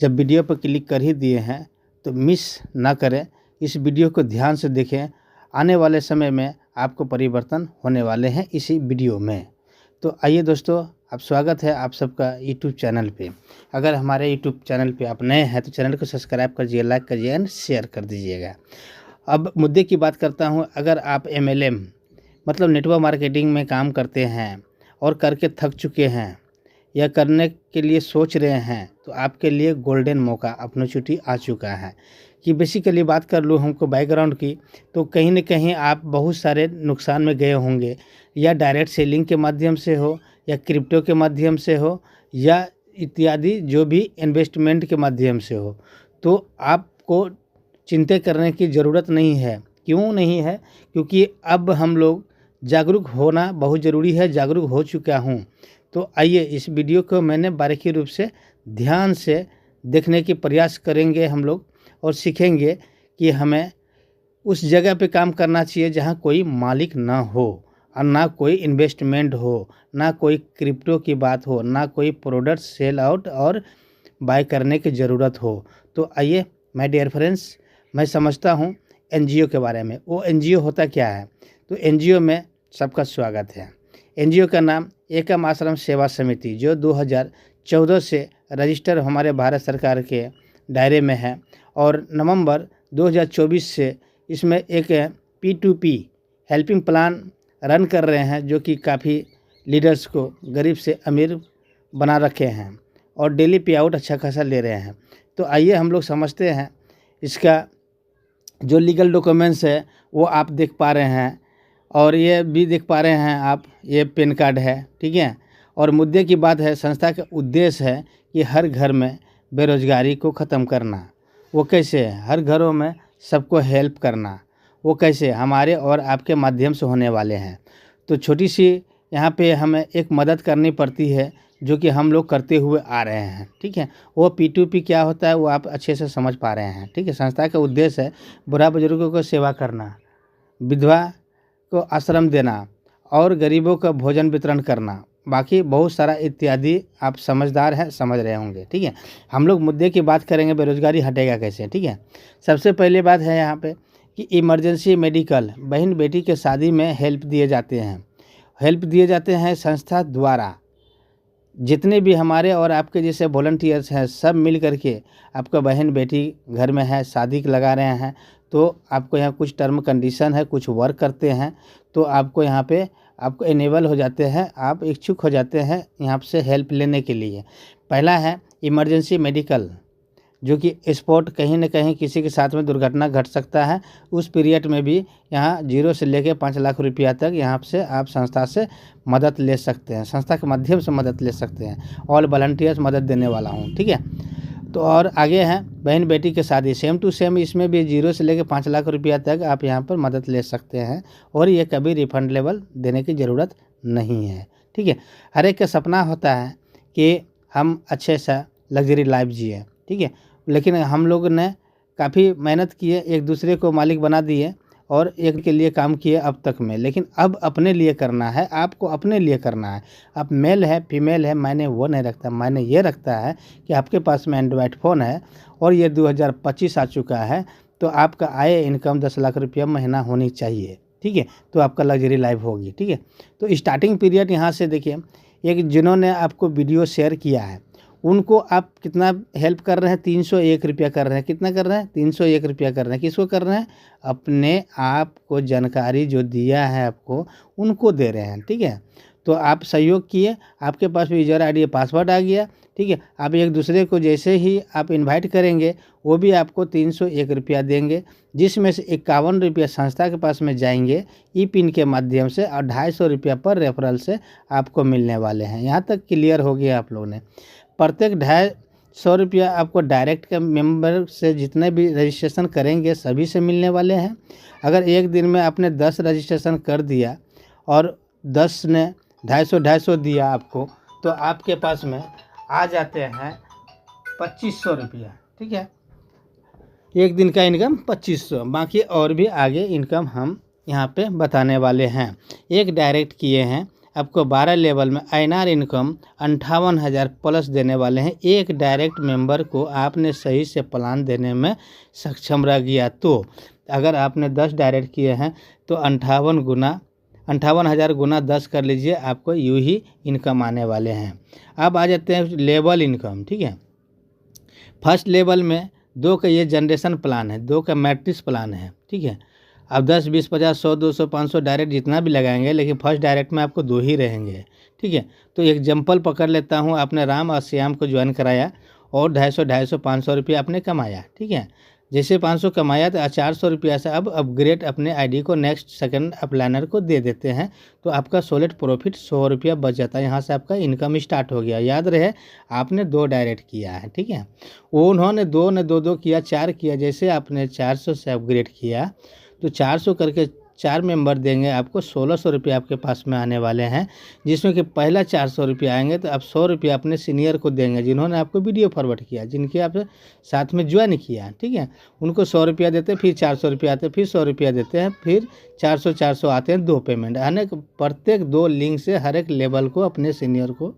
जब वीडियो पर क्लिक कर ही दिए हैं तो मिस ना करें, इस वीडियो को ध्यान से देखें। आने वाले समय में आपको परिवर्तन होने वाले हैं इसी वीडियो में। तो आइए दोस्तों, आप स्वागत है आप सबका यूट्यूब चैनल पे। अगर हमारे यूट्यूब चैनल पे आप नए हैं तो चैनल को सब्सक्राइब करिए, लाइक करिए एंड शेयर कर दीजिएगा। अब मुद्दे की बात करता हूँ। अगर आप MLM मतलब नेटवर्क मार्केटिंग में काम करते हैं और करके थक चुके हैं या करने के लिए सोच रहे हैं तो आपके लिए गोल्डन मौका अपॉर्चुनिटी आ चुका है। कि बेसिकली बात कर लूँ हमको बैकग्राउंड की, तो कहीं न कहीं आप बहुत सारे नुकसान में गए होंगे, या डायरेक्ट सेलिंग के माध्यम से हो, या क्रिप्टो के माध्यम से हो, या इत्यादि जो भी इन्वेस्टमेंट के माध्यम से हो। तो आपको चिंता करने की ज़रूरत नहीं है। क्यों नहीं है? क्योंकि अब हम लोग जागरूक होना बहुत ज़रूरी है। जागरूक हो चुका हूँ। तो आइए, इस वीडियो को मैंने बारीकी रूप से ध्यान से देखने की प्रयास करेंगे हम लोग, और सीखेंगे कि हमें उस जगह पे काम करना चाहिए जहाँ कोई मालिक ना हो, और ना कोई इन्वेस्टमेंट हो, ना कोई क्रिप्टो की बात हो, ना कोई प्रोडक्ट सेल आउट और बाय करने की ज़रूरत हो। तो आइए माय डियर फ्रेंड्स, मैं समझता हूँ NGO के बारे में। वो NGO होता क्या है? तो NGO में सबका स्वागत है। NGO का नाम एकम आश्रम सेवा समिति, जो 2014 से रजिस्टर हमारे भारत सरकार के दायरे में है, और नवंबर 2024 से इसमें एक P2P हेल्पिंग प्लान रन कर रहे हैं, जो कि काफ़ी लीडर्स को गरीब से अमीर बना रखे हैं और डेली पे आउट अच्छा खासा ले रहे हैं। तो आइए हम लोग समझते हैं। इसका जो लीगल डॉक्यूमेंट्स है वो आप देख पा रहे हैं, और ये भी देख पा रहे हैं आप, ये पैन कार्ड है, ठीक है। और मुद्दे की बात है, संस्था का उद्देश्य है कि हर घर में बेरोजगारी को ख़त्म करना। वो कैसे? हर घरों में सबको हेल्प करना। वो कैसे? हमारे और आपके माध्यम से होने वाले हैं। तो छोटी सी यहाँ पे हमें एक मदद करनी पड़ती है, जो कि हम लोग करते हुए आ रहे हैं, ठीक है। वो P2P क्या होता है वो आप अच्छे से समझ पा रहे हैं, ठीक है। संस्था का उद्देश्य है बुढ़ा बुजुर्गों को सेवा करना, विधवा को आश्रम देना, और गरीबों का भोजन वितरण करना। बाकी बहुत सारा इत्यादि आप समझदार हैं, समझ रहे होंगे, ठीक है। हम लोग मुद्दे की बात करेंगे, बेरोजगारी हटेगा कैसे, ठीक है। सबसे पहले बात है यहाँ पे कि इमरजेंसी मेडिकल, बहन बेटी के शादी में हेल्प दिए जाते हैं संस्था द्वारा। जितने भी हमारे और आपके जैसे वॉलंटियर्स हैं, सब मिल करके आपका बहन बेटी घर में है, शादी लगा रहे हैं, तो आपको यहाँ कुछ टर्म कंडीशन है, कुछ वर्क करते हैं, तो आपको यहाँ पे आपको इनेबल हो जाते हैं, आप इच्छुक हो जाते हैं यहाँ से हेल्प लेने के लिए। पहला है इमरजेंसी मेडिकल, जो कि स्पॉट कहीं न कहीं किसी के साथ में दुर्घटना घट सकता है, उस पीरियड में भी यहाँ 0 से लेकर 5 लाख रुपया तक यहाँ से आप संस्था से मदद ले सकते हैं, संस्था के माध्यम से मदद ले सकते हैं। ऑल वॉलंटियर्स मदद देने वाला हूँ, ठीक है। तो और आगे है बहन बेटी के शादी, सेम टू सेम इसमें भी 0 से लेकर 5 लाख रुपया तक आप यहाँ पर मदद ले सकते हैं, और ये कभी रिफंडेबल देने की ज़रूरत नहीं है, ठीक है। हर एक का सपना होता है कि हम अच्छे सा लग्जरी लाइफ जिए, ठीक है। लेकिन हम लोग ने काफ़ी मेहनत की है, एक दूसरे को मालिक बना दिए और एक के लिए काम किए अब तक में, लेकिन अब अपने लिए करना है, आपको अपने लिए करना है। अब मेल है फीमेल है मायने वो नहीं रखता, मायने ये रखता है कि आपके पास में एंड्रॉयड फ़ोन है और ये 2025 आ चुका है, तो आपका आय इनकम 10 लाख रुपया महीना होनी चाहिए, ठीक है। तो आपका लग्जरी लाइफ होगी, ठीक है। तो स्टार्टिंग पीरियड यहाँ से देखिए, एक जिन्होंने आपको वीडियो शेयर किया है उनको आप कितना हेल्प कर रहे हैं? 301 रुपया कर रहे हैं। कितना कर रहे हैं? 301 रुपया कर रहे हैं। किसको कर रहे हैं? अपने आप को जानकारी जो दिया है आपको उनको दे रहे हैं, ठीक है। तो आप सहयोग किए, आपके पास भी यूजर ID पासवर्ड आ गया, ठीक है। आप एक दूसरे को जैसे ही आप इनवाइट करेंगे वो भी आपको 301 रुपया देंगे, जिसमें से 51 रुपया संस्था के पास में जाएंगे ई पिन के माध्यम से, और 250 रुपया पर रेफरल से आपको मिलने वाले हैं। यहाँ तक क्लियर हो गया आप लोगों ने। प्रत्येक 250 रुपया आपको डायरेक्ट के मेंबर से जितने भी रजिस्ट्रेशन करेंगे सभी से मिलने वाले हैं। अगर एक दिन में आपने 10 रजिस्ट्रेशन कर दिया और 10 ने 250 दिया आपको, तो आपके पास में आ जाते हैं 2500 रुपया, ठीक है। एक दिन का इनकम 2500, बाकी और भी आगे इनकम हम यहाँ पे बताने वाले हैं। एक डायरेक्ट किए हैं, आपको 12 लेवल में INR इनकम 58,000 प्लस देने वाले हैं। एक डायरेक्ट मेंबर को आपने सही से प्लान देने में सक्षम रह गया तो अगर आपने 10 डायरेक्ट किए हैं तो 58,000 गुना 10 कर लीजिए, आपको यूँ ही इनकम आने वाले हैं। अब आ जाते हैं लेवल इनकम। ठीक है, फर्स्ट लेवल में 2 का ये जनरेशन प्लान है, 2 का मैट्रिक्स प्लान है। ठीक है, आप 10, 20, 50, 100, 200, 500 डायरेक्ट जितना भी लगाएंगे, लेकिन फर्स्ट डायरेक्ट में आपको 2 ही रहेंगे। ठीक है, तो एग्जाम्पल पकड़ लेता हूँ। आपने राम और श्याम को ज्वाइन कराया और 250, 500 रुपये आपने कमाया। ठीक है, जैसे 500 कमाया तो 400 रुपया से अब अपग्रेड अपने आईडी को नेक्स्ट सेकंड अपलाइनर को दे देते हैं, तो आपका सॉलिड प्रॉफिट 100 रुपया बच जाता है। यहाँ से आपका इनकम स्टार्ट हो गया। याद रहे आपने 2 डायरेक्ट किया है। ठीक है, वो उन्होंने 2 ने 2 किया, 4 किया। जैसे आपने 400 से अपग्रेड किया तो 400 करके 4 मेंबर देंगे, आपको 1600 रुपये आपके पास में आने वाले हैं, जिसमें कि पहला 400 रुपये आएंगे तो आप 100 रुपये अपने सीनियर को देंगे जिन्होंने आपको वीडियो फॉरवर्ड किया, जिनके आप साथ में ज्वाइन किया। ठीक है, उनको 100 रुपया देते, फिर 400 रुपया आते, फिर 100 रुपया देते हैं, फिर 400 आते हैं। 2 पेमेंट अनेक प्रत्येक 2 लिंक से हर एक लेवल को अपने सीनियर को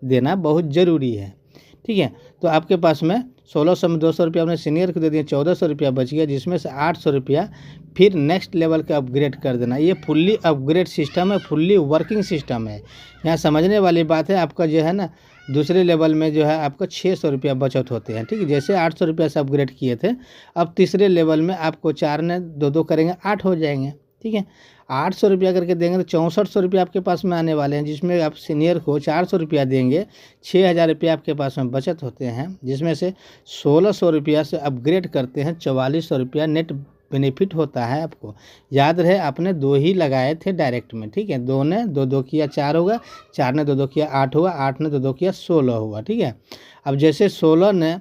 देना बहुत ज़रूरी है। ठीक है, तो आपके पास में 1600 में 200 रुपया अपने सीनियर को दे दिए, 1400 रुपया बच गया, जिसमें से 800 रुपया फिर नेक्स्ट लेवल का अपग्रेड कर देना। ये फुल्ली अपग्रेड सिस्टम है, फुल्ली वर्किंग सिस्टम है। यहाँ समझने वाली बात है, आपका जो है ना दूसरे लेवल में जो है आपको 600 रुपया बचत होते हैं। ठीक है, जैसे 800 रुपया से अपग्रेड किए थे, अब तीसरे लेवल में आपको 4 ने 2 करेंगे 8 हो जाएंगे। ठीक है, 800 रुपया करके देंगे तो 6400 रुपया आपके पास में आने वाले हैं, जिसमें आप सीनियर को 400 रुपया देंगे, 6000 रुपया आपके पास में बचत होते हैं, जिसमें से 1600 रुपया से अपग्रेड करते हैं, 4400 रुपया नेट बेनिफिट होता है आपको। याद रहे आपने 2 ही लगाए थे डायरेक्ट में। ठीक है, 2 ने 2 किया 4 होगा, 4 ने 2 किया 8 हुआ, 8 ने 2 किया 16 हुआ। ठीक है, अब जैसे 16 ने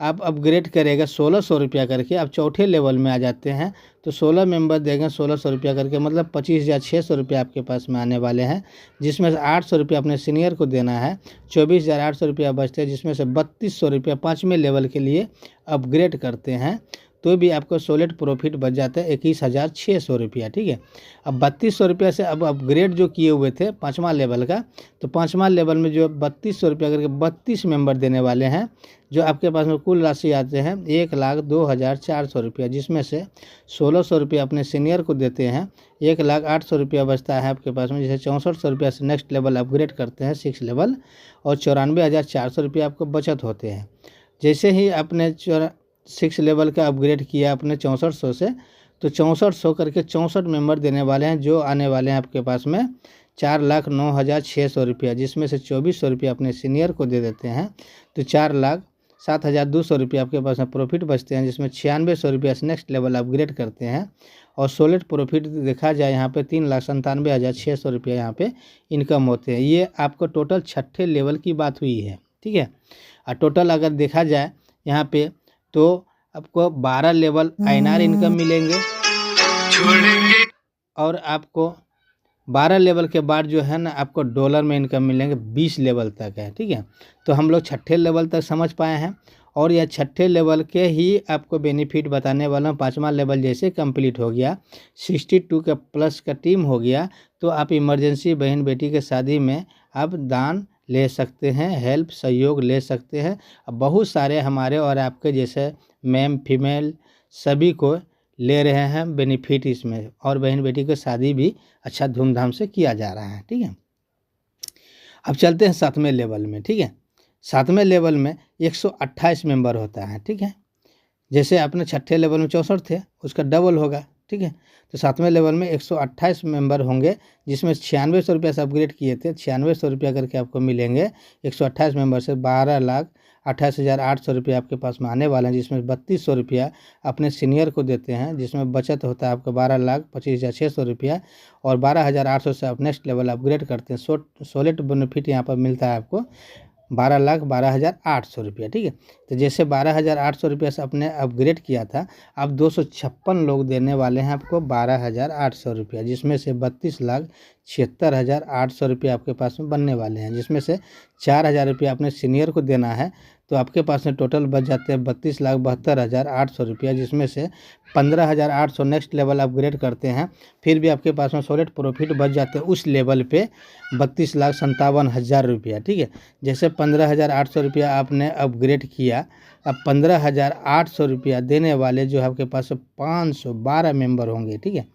आप अपग्रेड करेगा 1600 रुपया करके, आप चौथे लेवल में आ जाते हैं तो 16 मेंबर देंगे 1600 रुपया करके, मतलब 25,600 रुपया आपके पास में आने वाले हैं, जिसमें से 800 रुपया अपने सीनियर को देना है, 24,800 रुपया बचते हैं, जिसमें से 3200 रुपया 5वें लेवल के लिए अपग्रेड करते हैं, तो भी आपको सॉलिड प्रॉफिट बच जाता है 21,600 रुपया। ठीक है, अब 3200 रुपया से अब अपग्रेड जो किए हुए थे 5वां लेवल का, तो 5वां लेवल में जो 3200 रुपया करके 32 मेंबर देने वाले हैं, जो आपके पास में कुल राशि आते हैं 1,02,400 रुपया, जिसमें से 1600 रुपया अपने सीनियर को देते हैं, 1,08,000 रुपया बचता है आपके पास में, जैसे 6400 रुपया से नेक्स्ट लेवल अपग्रेड करते हैं 6 लेवल, और 94,400 रुपया आपको बचत होते हैं। जैसे ही आपने 6 लेवल का अपग्रेड किया अपने 6400 से, तो 6400 करके 64 मेंबर देने वाले हैं, जो आने वाले हैं आपके पास में 4,09,600 रुपया, जिसमें से 2400 रुपया अपने सीनियर को दे देते हैं, तो 4,07,200 रुपया आपके पास में प्रॉफिट बचते हैं, जिसमें 9600 रुपया से नेक्स्ट लेवल अपग्रेड करते हैं, और सॉलिड प्रॉफिट देखा जाए यहाँ पे 3,97,600 रुपया यहाँ पे इनकम होते हैं। ये आपको टोटल 6ठे लेवल की बात हुई है। ठीक है, और टोटल अगर देखा जाए यहाँ पे तो आपको 12 लेवल INR इनकम मिलेंगे, और आपको 12 लेवल के बाद जो है ना आपको डॉलर में इनकम मिलेंगे 20 लेवल तक है। ठीक है, तो हम लोग 6ठे लेवल तक समझ पाए हैं, और यह 6ठे लेवल के ही आपको बेनिफिट बताने वाला हूँ। 5वां लेवल जैसे कंप्लीट हो गया, 62 का प्लस का टीम हो गया, तो आप इमरजेंसी बहन बेटी के शादी में आप दान ले सकते हैं, हेल्प सहयोग ले सकते हैं। अब बहुत सारे हमारे और आपके जैसे मैम फीमेल सभी को ले रहे हैं बेनिफिट इसमें, और बहन बेटी की शादी भी अच्छा धूमधाम से किया जा रहा है। ठीक है, अब चलते हैं 7वें लेवल में। ठीक है, 7वें लेवल में 128 मेंबर होता है। ठीक है, जैसे आपने 6ठे लेवल में 64 थे, उसका डबल होगा। ठीक है, तो 7वें लेवल में 128 मेंबर होंगे, जिसमें 9600 रुपया से अपग्रेड किए थे, 9600 रुपया करके आपको मिलेंगे। 128 मेंबर से 12,28,800 रुपया आपके पास में आने वाले हैं, जिसमें 3200 रुपया अपने सीनियर को देते हैं, जिसमें बचत होता है आपको 12,25,600 रुपया, और 12,800 से आप नेक्स्ट लेवल अपग्रेड करते हैं। सॉलिड बेनिफिट यहाँ पर मिलता है आपको 12,12,800 रुपया। ठीक है, तो जैसे 12,800 रुपया से आपने अपग्रेड किया था, अब 256 लोग देने वाले हैं आपको 12,800 रुपया, जिसमें से 32,76,800 रुपया आपके पास में बनने वाले हैं, जिसमें से 4,000 रुपया अपने सीनियर को देना है, तो आपके पास में टोटल बच जाते हैं 32,72,800 रुपया, जिसमें से 15,800 नेक्स्ट लेवल अपग्रेड करते हैं, फिर भी आपके पास में सॉलिड प्रॉफिट बच जाते हैं उस लेवल पे 32,57,000 रुपया। ठीक है, जैसे 15,800 रुपया आपने अपग्रेड किया, अब 15,800 रुपया देने वाले जो है आपके पास 512 मेंबर होंगे। ठीक है,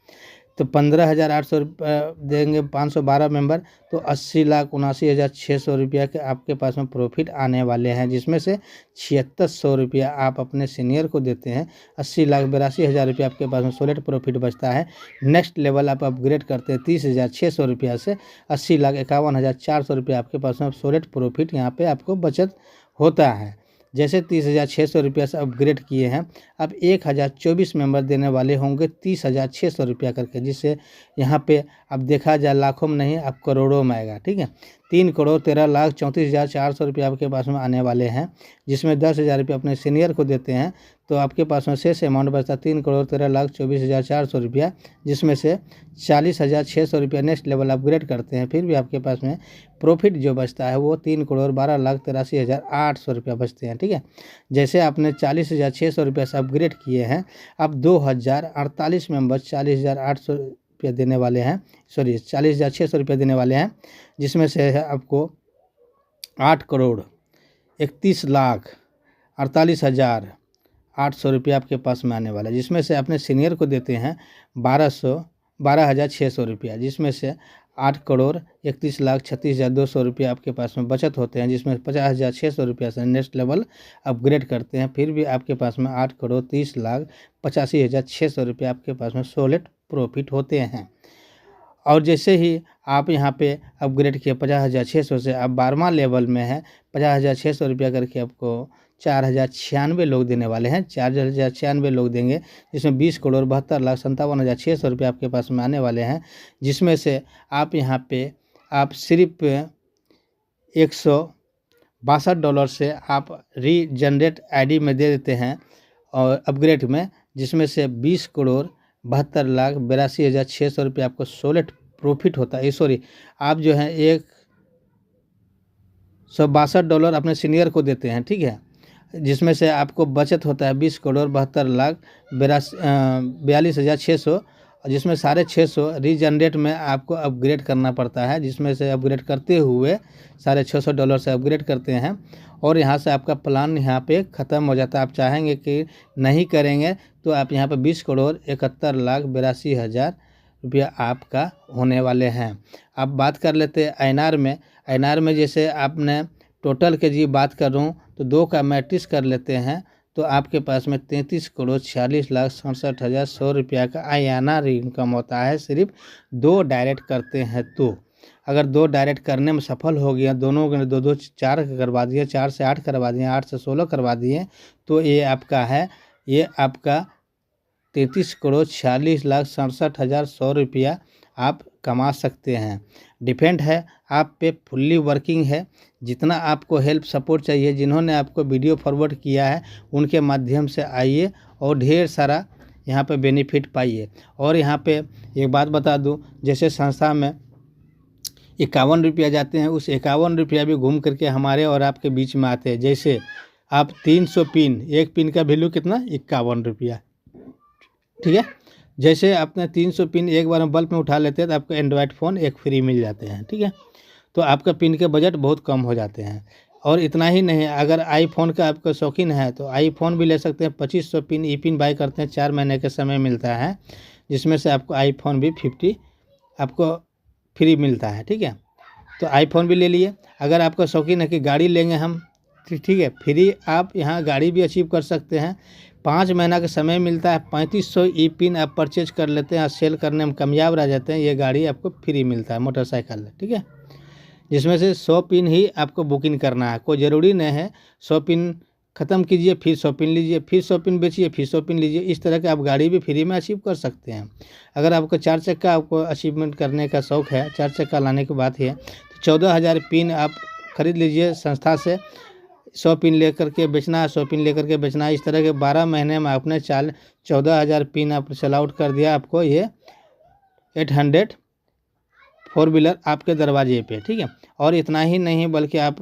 तो 15,800 रुपया देंगे 512 मेंबर, तो 80,79,600 रुपया के आपके पास में प्रॉफिट आने वाले हैं, जिसमें से 7,600 रुपया आप अपने सीनियर को देते हैं। 80,82,000 रुपया आपके पास में सॉलिड प्रॉफिट बचता है। नेक्स्ट लेवल आप अपग्रेड करते हैं 30,600 रुपया से 80,51,400 रुपया आपके पास में सॉलिड प्रॉफिट यहाँ पे आपको बचत होता है। जैसे 30,600 रुपया से अपग्रेड किए हैं, अब 1,024 मेंबर देने वाले होंगे 30,600 रुपया करके, जिससे यहाँ पे अब देखा जाए लाखों में नहीं, अब करोड़ों में आएगा। ठीक है, 3,13,34,400 रुपया आपके पास में आने वाले हैं, जिसमें 10,000 रुपया अपने सीनियर को देते हैं, तो आपके पास में शेष अमाउंट बचता 3,13,24,400 रुपया, जिसमें से 40,600 रुपया नेक्स्ट लेवल अपग्रेड करते हैं, फिर भी आपके पास में प्रॉफिट जो बचता है वो 3,12,83,800 रुपया बचते हैं। ठीक है, जैसे आपने 40,600 रुपया से अपग्रेड किए हैं, अब 2,048 मेंबर 40,800 रुपया देने वाले हैं, 40,600 रुपया देने वाले हैं, जिसमें से है आपको 8,31,48,800 रुपया आपके पास में आने वाला है, जिसमें से अपने सीनियर को देते हैं 12,600 रुपया, जिसमें से 8,31,36,200 रुपया आपके पास में बचत होते हैं, जिसमें 50,600 रुपया से नेक्स्ट लेवल अपग्रेड करते हैं, फिर भी आपके पास में 8,30,85,600 रुपया आपके पास में सॉलिड प्रॉफिट होते हैं। और जैसे ही आप यहाँ पे अपग्रेड किए 50,600 से, आप 12वां लेवल में है, 50,600 रुपया करके आपको 4,096 लोग देने वाले हैं, 4,096 लोग देंगे, जिसमें 20,72,57,600 रुपया आपके पास में आने वाले हैं, जिसमें से आप यहाँ पे आप सिर्फ $162 से आप रीजनरेट आईडी में दे देते हैं और अपग्रेड में, जिसमें से 20,72,82,600 रुपया आपको सॉलिड प्रॉफिट होता है। सॉरी, आप जो है $162 अपने सीनियर को देते हैं। ठीक है, जिसमें से आपको बचत होता है 20,72,42,600, जिसमें 650 रीजनरेट में आपको अपग्रेड करना पड़ता है, जिसमें से अपग्रेड करते हुए $650 से अपग्रेड करते हैं, और यहाँ से आपका प्लान यहाँ पे ख़त्म हो जाता है। आप चाहेंगे कि नहीं करेंगे तो आप यहाँ पे 20,71,82,000 रुपया आपका होने वाले हैं। अब बात कर लेते हैं INR में। INR में जैसे आपने टोटल के जी बात कर रहा हूँ तो 2 का मैट्रिक्स कर लेते हैं, तो आपके पास में 33,46,67,100 रुपया का INR इनकम होता है, सिर्फ 2 डायरेक्ट करते हैं। तो अगर 2 डायरेक्ट करने में सफल हो गया, दोनों ने 2-2 4 करवा दिए, 4 से 8 करवा दिए, 8 से 16 करवा दिए, तो ये आपका है, ये आपका 33,46,67,100 रुपया आप कमा सकते हैं। डिपेंड है आप पे, फुल्ली वर्किंग है। जितना आपको हेल्प सपोर्ट चाहिए, जिन्होंने आपको वीडियो फॉरवर्ड किया है उनके माध्यम से आइए और ढेर सारा यहाँ पे बेनिफिट पाइए। और यहाँ पे एक बात बता दूँ, जैसे संस्था में 51 रुपया जाते हैं, उस 51 रुपया भी घूम करके हमारे और आपके बीच में आते हैं। जैसे आप 300 पिन, एक पिन का वैल्यू कितना, 51 रुपया। ठीक है, जैसे आपने 300 पिन एक बार में बल्ब में उठा लेते हैं तो आपको एंड्रॉयड फ़ोन एक फ्री मिल जाते हैं। ठीक है, तो आपका पिन के बजट बहुत कम हो जाते हैं। और इतना ही नहीं, अगर आईफोन का आपका शौकीन है तो आईफोन भी ले सकते हैं। 2500 पिन ई पिन बाई करते हैं, 4 महीने के समय मिलता है, जिसमें से आपको आईफोन भी 50 आपको फ्री मिलता है। ठीक है, तो आईफोन भी ले लिए। अगर आपका शौकीन है कि गाड़ी लेंगे हम, ठीक है, फ्री आप यहाँ गाड़ी भी अचीव कर सकते हैं। 5 महीना का समय मिलता है, 3500 ई पिन आप परचेज कर लेते हैं और सेल करने में कामयाब रह जाते हैं, ये गाड़ी आपको फ्री मिलता है, मोटरसाइकिल। ठीक है, जिसमें से 100 पिन ही आपको बुकिंग करना है, कोई ज़रूरी नहीं है 100 पिन ख़त्म कीजिए फिर 100 पिन लीजिए, फिर 100 पिन बेचिए, फिर 100 पिन लीजिए। इस तरह के आप गाड़ी भी फ्री में अचीव कर सकते हैं। अगर आपको 4 चक्का आपको अचीवमेंट करने का शौक़ है, 4 चक्का लाने की बात है, तो 14,000 पिन आप खरीद लीजिए संस्था से। 100 पिन लेकर के बेचना है, 100 पिन लेकर के बेचना है। इस तरह के 12 महीने में आपने 14,000 पिन आप सेल आउट कर दिया, आपको ये 800 4 व्हीलर आपके दरवाजे पे। ठीक है, और इतना ही नहीं बल्कि आप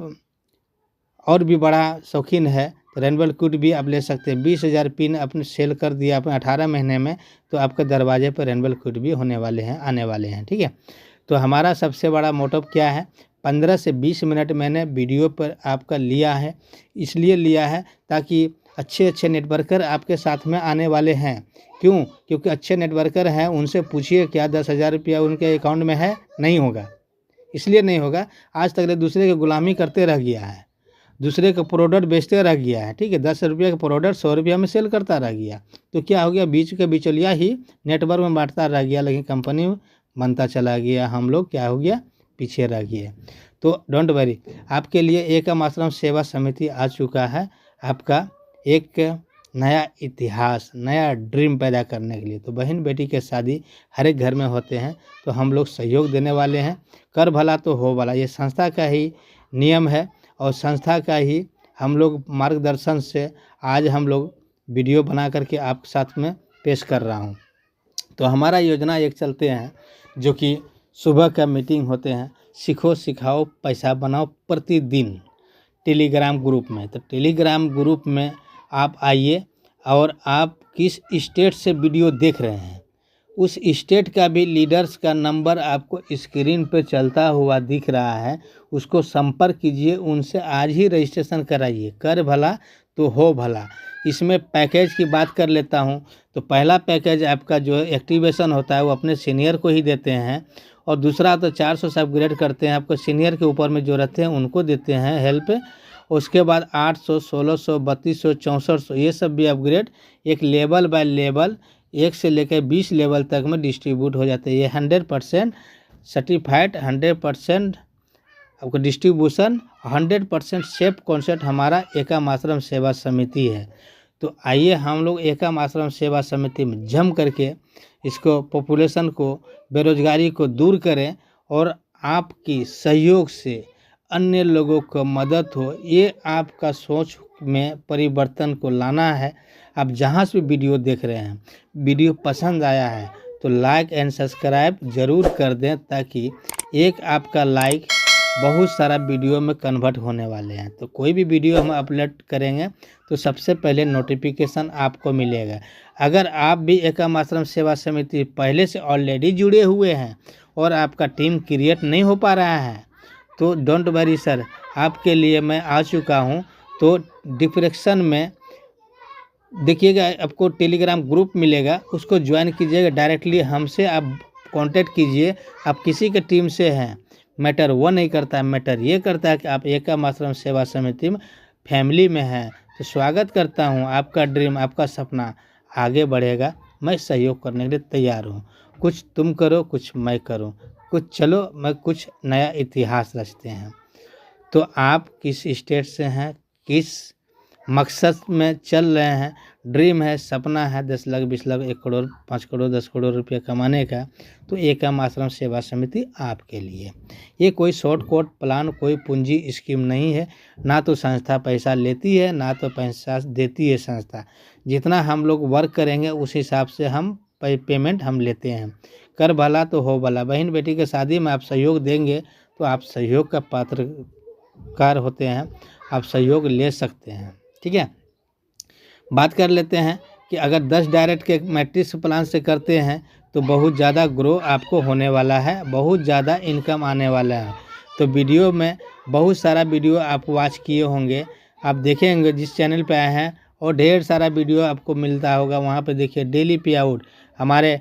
और भी बड़ा शौकीन है तो रेनबल किट भी आप ले सकते हैं। 20,000 पिन अपने सेल कर दिया अपने 18 महीने में, तो आपके दरवाजे पर रेनबल किट भी होने वाले हैं, आने वाले हैं। ठीक है, तो हमारा सबसे बड़ा मोटिव क्या है, 15 से 20 मिनट मैंने वीडियो पर आपका लिया है, इसलिए लिया है ताकि अच्छे अच्छे नेटवर्कर आपके साथ में आने वाले हैं। क्यों? क्योंकि अच्छे नेटवर्कर हैं, उनसे पूछिए क्या 10,000 रुपया उनके अकाउंट में है? नहीं होगा। इसलिए नहीं होगा, आज तक दूसरे की गुलामी करते रह गया है, दूसरे का प्रोडक्ट बेचते रह गया है। ठीक है, 10 रुपये का प्रोडक्ट 100 रुपया में सेल करता रह गया, तो क्या हो गया, बीच के बिचौलिया ही नेटवर्क में बांटता रह गया, लेकिन कंपनी बनता चला गया, हम लोग क्या हो गया, पीछे रह गए। तो डोंट वरी, आपके लिए एकम आश्रम सेवा समिति आ चुका है, आपका एक नया इतिहास, नया ड्रीम पैदा करने के लिए। तो बहन बेटी के शादी हर एक घर में होते हैं, तो हम लोग सहयोग देने वाले हैं। कर भला तो हो भला, ये संस्था का ही नियम है और संस्था का ही हम लोग मार्गदर्शन से आज हम लोग वीडियो बना करके आपके साथ में पेश कर रहा हूँ। तो हमारा योजना एक चलते हैं, जो कि सुबह का मीटिंग होते हैं, सीखो सिखाओ पैसा बनाओ प्रतिदिन, टेलीग्राम ग्रुप में। तो टेलीग्राम ग्रुप में आप आइए, और आप किस स्टेट से वीडियो देख रहे हैं उस स्टेट का भी लीडर्स का नंबर आपको स्क्रीन पे चलता हुआ दिख रहा है, उसको संपर्क कीजिए, उनसे आज ही रजिस्ट्रेशन कराइए। कर भला तो हो भला। इसमें पैकेज की बात कर लेता हूं, तो पहला पैकेज आपका जो एक्टिवेशन होता है वो अपने सीनियर को ही देते हैं, और दूसरा तो 400 से अपग्रेड करते हैं, आपको सीनियर के ऊपर में जो रहते हैं उनको देते हैं हेल्प। उसके बाद 800, 1600, 3200, 6400 ये सब भी अपग्रेड एक लेवल बाय लेवल 1 से लेकर 20 लेवल तक में डिस्ट्रीब्यूट हो जाते हैं। ये 100% सर्टिफाइड, 100% आपको डिस्ट्रीब्यूशन, 100% सेफ कॉन्सेप्ट हमारा एकम आश्रम सेवा समिति है। तो आइए हम लोग एकम आश्रम सेवा समिति में जम करके इसको, पॉपुलेशन को, बेरोजगारी को दूर करें, और आपकी सहयोग से अन्य लोगों को मदद हो, ये आपका सोच में परिवर्तन को लाना है। आप जहाँ से वीडियो देख रहे हैं, वीडियो पसंद आया है तो लाइक एंड सब्सक्राइब ज़रूर कर दें, ताकि एक आपका लाइक बहुत सारा वीडियो में कन्वर्ट होने वाले हैं। तो कोई भी वीडियो हम अपलोड करेंगे तो सबसे पहले नोटिफिकेशन आपको मिलेगा। अगर आप भी एकम आश्रम सेवा समिति पहले से ऑलरेडी जुड़े हुए हैं और आपका टीम क्रिएट नहीं हो पा रहा है, तो डोंट वरी सर, आपके लिए मैं आ चुका हूं। तो डिस्क्रिप्शन में देखिएगा, आपको टेलीग्राम ग्रुप मिलेगा, उसको ज्वाइन कीजिएगा, डायरेक्टली हमसे आप कांटेक्ट कीजिए। आप किसी के टीम से हैं, मैटर वो नहीं करता है, मैटर ये करता है कि आप एकम आश्रम सेवा समिति में फैमिली में हैं। तो स्वागत करता हूं, आपका ड्रीम, आपका सपना आगे बढ़ेगा, मैं सहयोग करने के लिए तैयार हूं। कुछ तुम करो, कुछ मैं करूं, कुछ चलो मैं कुछ नया इतिहास रचते हैं। तो आप किस स्टेट से हैं, किस मकसद में चल रहे हैं, ड्रीम है, सपना है 10 लाख, 20 लाख, 1 करोड़, 5 करोड़, 10 करोड़ रुपया कमाने का, तो एकम आश्रम सेवा समिति आपके लिए। ये कोई शॉर्टकट प्लान, कोई पूंजी स्कीम नहीं है, ना तो संस्था पैसा लेती है, ना तो पैसा देती है संस्था। जितना हम लोग वर्क करेंगे उस हिसाब से हम पेमेंट हम लेते हैं। कर भला तो हो भला। बहन बेटी के शादी में आप सहयोग देंगे तो आप सहयोग का पात्रकार होते हैं, आप सहयोग ले सकते हैं। ठीक है, बात कर लेते हैं कि अगर 10 डायरेक्ट के मैट्रिक्स प्लान से करते हैं तो बहुत ज़्यादा ग्रो आपको होने वाला है, बहुत ज़्यादा इनकम आने वाला है। तो वीडियो में बहुत सारा वीडियो आप वॉच किए होंगे, आप देखेंगे जिस चैनल पे आए हैं, और ढेर सारा वीडियो आपको मिलता होगा वहाँ पे। देखिए डेली पे आउट हमारे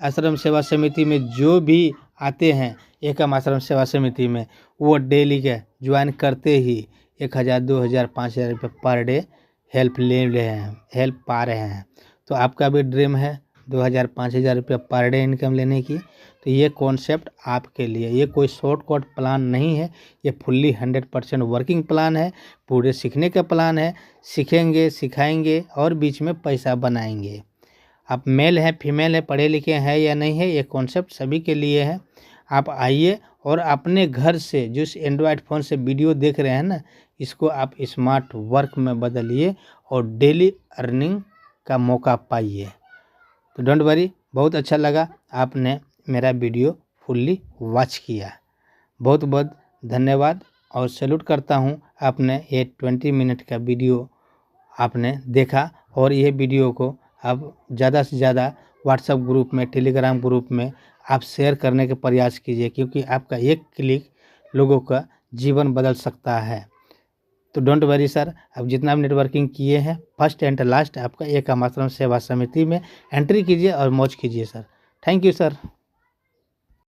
आश्रम सेवा समिति में जो भी आते हैं एकम आश्रम सेवा समिति में, वो डेली के ज्वाइन करते ही 1,000, 2,000, 5,000 रुपये पर डे हेल्प ले रहे हैं, हेल्प पा रहे हैं। तो आपका भी ड्रीम है 2,000, 5,000 रुपये पर डे इनकम लेने की, तो ये कॉन्सेप्ट आपके लिए, ये कोई शॉर्टकट प्लान नहीं है, ये फुल्ली 100% वर्किंग प्लान है, पूरे सीखने का प्लान है। सीखेंगे, सिखाएंगे और बीच में पैसा बनाएंगे। आप मेल है, फीमेल है, पढ़े लिखे हैं या नहीं है, ये कॉन्सेप्ट सभी के लिए है। आप आइए और अपने घर से जिस एंड्रॉयड फ़ोन से वीडियो देख रहे हैं ना, इसको आप स्मार्ट वर्क में बदलिए और डेली अर्निंग का मौका पाइए। तो डोंट वरी, बहुत अच्छा लगा आपने मेरा वीडियो फुल्ली वॉच किया। बहुत बहुत धन्यवाद। और सैल्यूट करता हूँ, आपने ये 20 मिनट का वीडियो आपने देखा और ये वीडियो को आप ज़्यादा से ज़्यादा व्हाट्सएप ग्रुप में, टेलीग्राम ग्रुप में आप शेयर करने का प्रयास कीजिए, क्योंकि आपका एक क्लिक लोगों का जीवन बदल सकता है। तो डोंट वरी सर, अब जितना भी नेटवर्किंग किए हैं फर्स्ट एंड लास्ट आपका एक आश्रम सेवा समिति में एंट्री कीजिए और मौज कीजिए सर। Thank you sir.